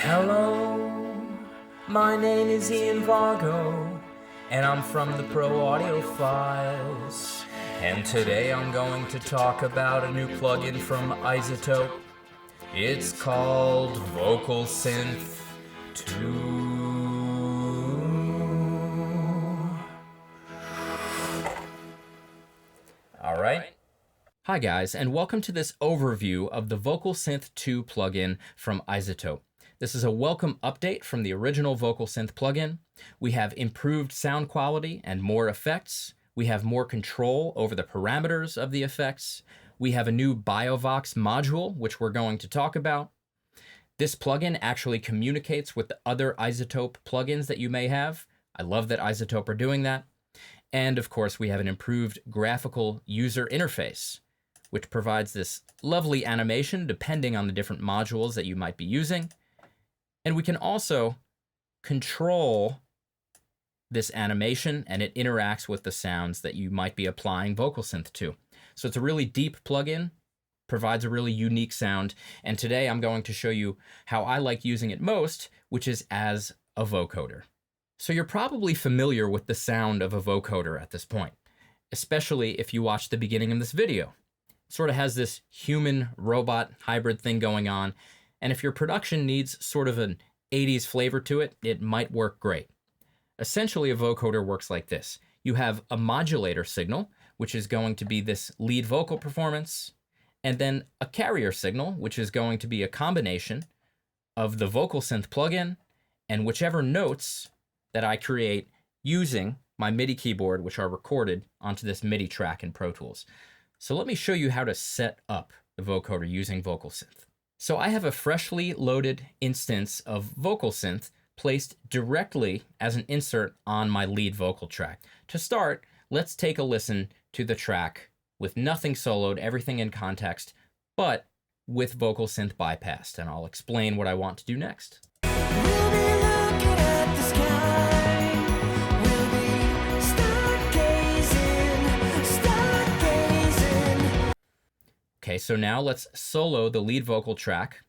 Hello, my name is Ian Vargo, and I'm from the Pro Audio Files. And today I'm going to talk about a new plugin from iZotope. It's called Vocal Synth 2. Alright. Hi guys, and welcome to this overview of the Vocal Synth 2 plugin from iZotope. This is a welcome update from the original Vocal Synth plugin. We have improved sound quality and more effects. We have more control over the parameters of the effects. We have a new BioVox module, which we're going to talk about. This plugin actually communicates with the other iZotope plugins that you may have. I love that iZotope are doing that. And of course, we have an improved graphical user interface, which provides this lovely animation depending on the different modules that you might be using. And we can also control this animation, and it interacts with the sounds that you might be applying Vocal Synth to. So it's a really deep plugin, provides a really unique sound, and today I'm going to show you how I like using it most, which is as a vocoder. So you're probably familiar with the sound of a vocoder at this point, especially if you watch the beginning of this video. It sort of has this human-robot hybrid thing going on, and if your production needs sort of an 80s flavor to it, it might work great. Essentially, a vocoder works like this. You have a modulator signal, which is going to be this lead vocal performance, and then a carrier signal, which is going to be a combination of the Vocal Synth plugin and whichever notes that I create using my MIDI keyboard, which are recorded onto this MIDI track in Pro Tools. So let me show you how to set up the vocoder using Vocal Synth. So I have a freshly loaded instance of Vocal Synth placed directly as an insert on my lead vocal track. To start, let's take a listen to the track with nothing soloed, everything in context, but with Vocal Synth bypassed, and I'll explain what I want to do next. We'll be looking at the sky. We'll be stargazing. Okay, so now let's solo the lead vocal track.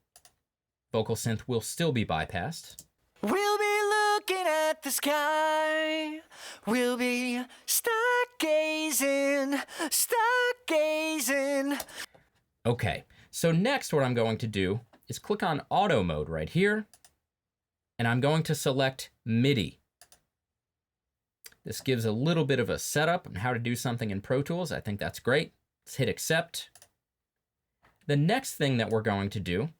Vocal Synth will still be bypassed. We'll be looking at the sky. We'll be stargazing. Okay, so next what I'm going to do is click on auto mode right here, and I'm going to select MIDI. This gives a little bit of a setup on how to do something in Pro Tools. I think that's great. Let's hit accept. The next thing that we're going to do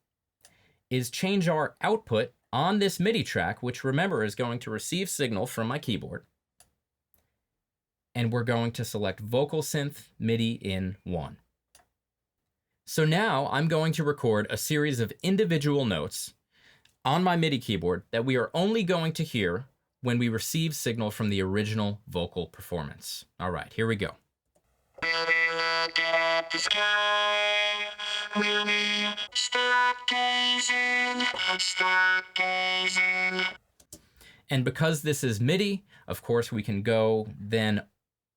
is change our output on this MIDI track, which remember is going to receive signal from my keyboard. And we're going to select Vocal Synth MIDI in 1. So now I'm going to record a series of individual notes on my MIDI keyboard that we are only going to hear when we receive signal from the original vocal performance. All right, here we go. We'll be looking at the sky. We'll be stargazing. And because this is MIDI, of course, we can go then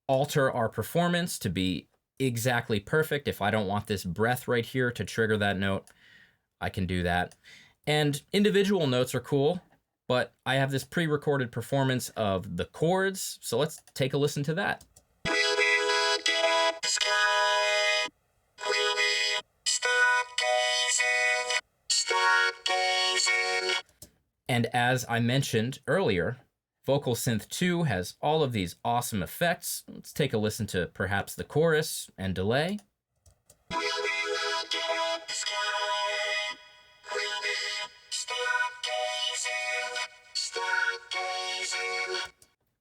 alter our performance to be exactly perfect. If I don't want this breath right here to trigger that note, I can do that. And individual notes are cool, but I have this pre-recorded performance of the chords, so let's take a listen to that. We'll be looking at the sky. We'll be stargazing. And as I mentioned earlier, Vocal Synth 2 has all of these awesome effects. Let's take a listen to perhaps the chorus and delay. We'll be looking at the sky. We'll be stargazing.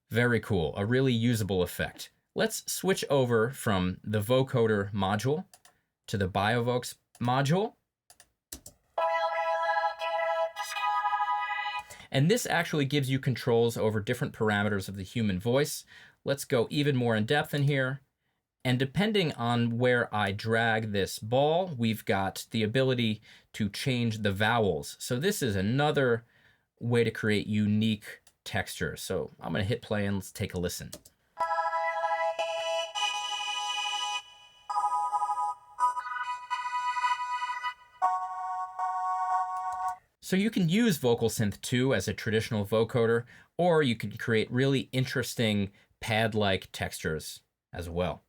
Very cool, a really usable effect. Let's switch over from the Vocoder module to the BioVox module. And this actually gives you controls over different parameters of the human voice. Let's go even more in depth in here. And depending on where I drag this ball, we've got the ability to change the vowels. So this is another way to create unique textures. So I'm going to hit play and let's take a listen. So you can use Vocal Synth 2 as a traditional vocoder, or you can create really interesting pad-like textures as well.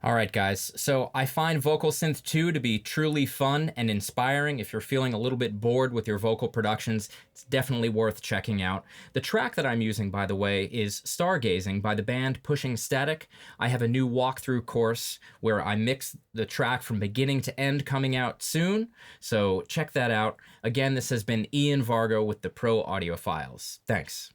All right, guys, so I find Vocal Synth 2 to be truly fun and inspiring. If you're feeling a little bit bored with your vocal productions, it's definitely worth checking out. The track that I'm using, by the way, is Stargazing by the band Pushing Static. I have a new walkthrough course where I mix the track from beginning to end coming out soon, so check that out. Again, this has been Ian Vargo with the Pro Audiophiles. Thanks.